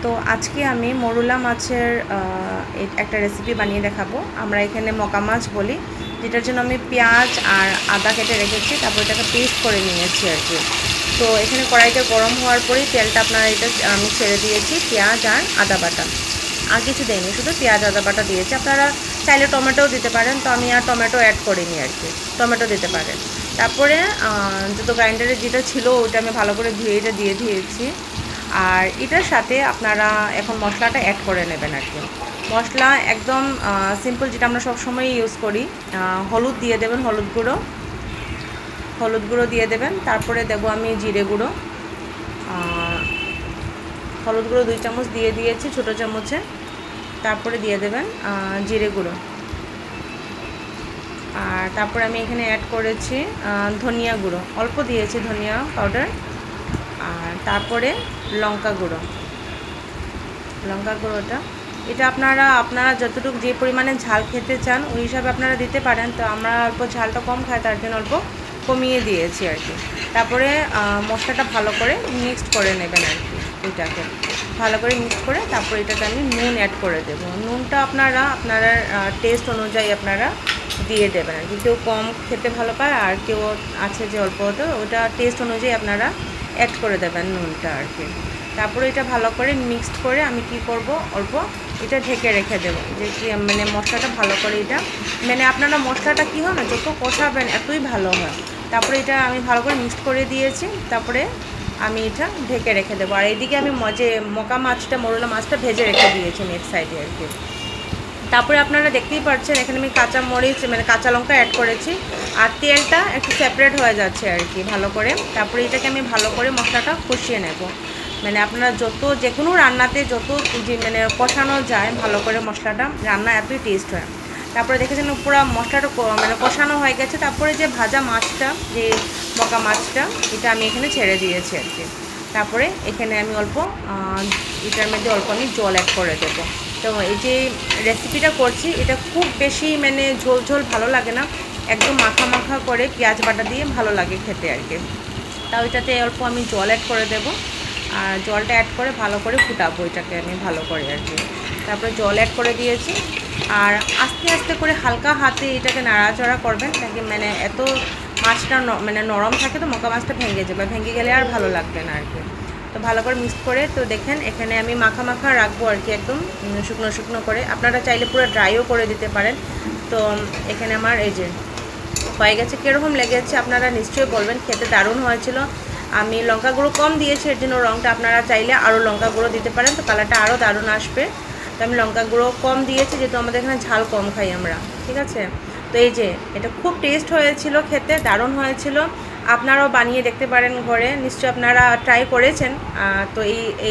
তো আজকে আমি মরুলা মাছের একটা রেসিপি বানিয়ে দেখাবো। আমরা এখানে মকা মাছ বলি, যেটার জন্য আমি পেঁয়াজ আর আদা কেটে রেখেছি, তারপর এটাকে পেস্ট করে নিয়েছি আর কি। তো এখানে কড়াইটা গরম হওয়ার পরেই তেলটা আপনারা এটা আমি ছেড়ে দিয়েছি পেঁয়াজ আর আদা বাটা, আর কিছু দেয়নি, শুধু পেঁয়াজ আদা বাটা দিয়েছি। আপনারা চাইলে টমেটোও দিতে পারেন, তো আমি আর টমেটো অ্যাড করিনি আর কি, টমেটো দিতে পারেন। তারপরে যত গ্রাইন্ডারে যেটা ছিল ওটা আমি ভালো করে ধুয়ে এটা দিয়ে দিয়েছি। আর এটার সাথে আপনারা এখন মশলাটা অ্যাড করে নেবেন আর কি। মশলা একদম সিম্পল, যেটা আমরা সবসময় ইউজ করি। হলুদ দিয়ে দেবেন, হলুদ গুঁড়ো দিয়ে দেবেন। তারপরে দেবো আমি জিরে গুঁড়ো, হলুদ গুঁড়ো 2 চামচ দিয়ে দিয়েছি ছোটো চামচে। তারপরে দিয়ে দেবেন জিরে গুঁড়ো। আর তারপরে আমি এখানে অ্যাড করেছি ধনিয়া গুঁড়ো, অল্প দিয়েছি ধনিয়া পাউডার। আর তারপরে লঙ্কা গুঁড়োটা এটা আপনারা যতটুকু যে পরিমাণে ঝাল খেতে চান ওই হিসাবে আপনারা দিতে পারেন। তো আমরা অল্প ঝালটা কম খাই, তার জন্য অল্প কমিয়ে দিয়েছি আর কি। তারপরে মশলাটা ভালো করে মিক্সড করে নেবেন আর কি। এটাকে ভালো করে মিক্স করে তারপরে এটাকে আমি নুন অ্যাড করে দেবো। নুনটা আপনারা টেস্ট অনুযায়ী আপনারা দিয়ে দেবেন আর কি। কেউ কম খেতে ভালো পায়, আর কেউ আছে যে অল্প, তো ওটা টেস্ট অনুযায়ী আপনারা অ্যাড করে দেবেন নুনটা আর কি। তারপরে এটা ভালো করে মিক্সড করে আমি কি করব, অল্প এটা ঢেকে রেখে দেবো, যে কি মানে মশলাটা ভালো করে এটা আপনারা মশলাটা কী হয় না, যত কষাবেন এতই ভালো হয়। তারপরে এটা আমি ভালো করে মিক্সড করে দিয়েছি। তারপরে আমি এটা ঢেকে রেখে দেবো। আর এইদিকে আমি যে মরুলা মাছটা ভেজে রেখে দিয়েছি এক সাইডে আর কি। তারপরে আপনারা দেখতেই পাচ্ছেন এখানে আমি কাঁচা মরিচ কাঁচা লঙ্কা অ্যাড করেছি, আর তেলটা একটু সেপারেট হয়ে যাচ্ছে আর কি ভালো করে। তারপরে এটাকে আমি ভালো করে মশলাটা কষিয়ে নেব। আপনারা যে কোনো রান্নাতে যত কষানো যায় ভালো করে মশলাটা, রান্না এতই টেস্ট হয়। তারপরে দেখেছেন পুরো মশলাটা কষানো হয়ে গেছে। তারপরে যে ভাজা মাছটা, যে মকা মাছটা, এটা আমি এখানে ছেড়ে দিয়েছি আর কি। তারপরে এখানে আমি এটার মধ্যে অল্প আমি জল অ্যাড করে দেবো। তো এই যে রেসিপিটা করছি এটা খুব বেশি ঝোল ঝোল ভালো লাগে না, একদম মাখা মাখা করে পেঁয়াজ বাটা দিয়ে ভালো লাগে খেতে আর কি। তাও এটাতে অল্প আমি জল অ্যাড করে দেবো, আর জলটা অ্যাড করে ভালো করে ফুটাবো এটাকে আমি ভালো করে আর কি। তারপরে জল অ্যাড করে দিয়েছি, আর আস্তে আস্তে করে হালকা হাতে এটাকে নাড়াচাড়া করবেন, নাকি এত মাছটা নরম থাকে তো মকা মাছটা ভেঙে যাবে, ভেঙে গেলে আর ভালো লাগবে না আর কি। তো ভালো করে মিক্স করে, তো দেখেন এখানে আমি মাখা মাখা রাখবো আর কি, একদম শুকনো শুকনো করে। আপনারা চাইলে পুরো ড্রাইও করে দিতে পারেন। তো এখানে আমার এই যে হয়ে গেছে। কীরকম লেগেছে আপনারা নিশ্চয়ই বলবেন, খেতে দারুণ হয়েছিল। আমি লঙ্কা গুঁড়ো কম দিয়েছি, এর জন্য রঙটা আপনারা চাইলে আরও লঙ্কা গুঁড়ো দিতে পারেন, তো কালারটা আরও দারুণ আসবে। তো আমি লঙ্কা গুঁড়ো কম দিয়েছি, যেহেতু আমাদের এখানে ঝাল কম খাই আমরা, ঠিক আছে। তো এই যে এটা খুব টেস্ট হয়েছিল, খেতে দারুণ হয়েছিল। আপনারাও বানিয়ে দেখতে পারেন ঘরে, নিশ্চয়ই আপনারা ট্রাই করেছেন। তো এই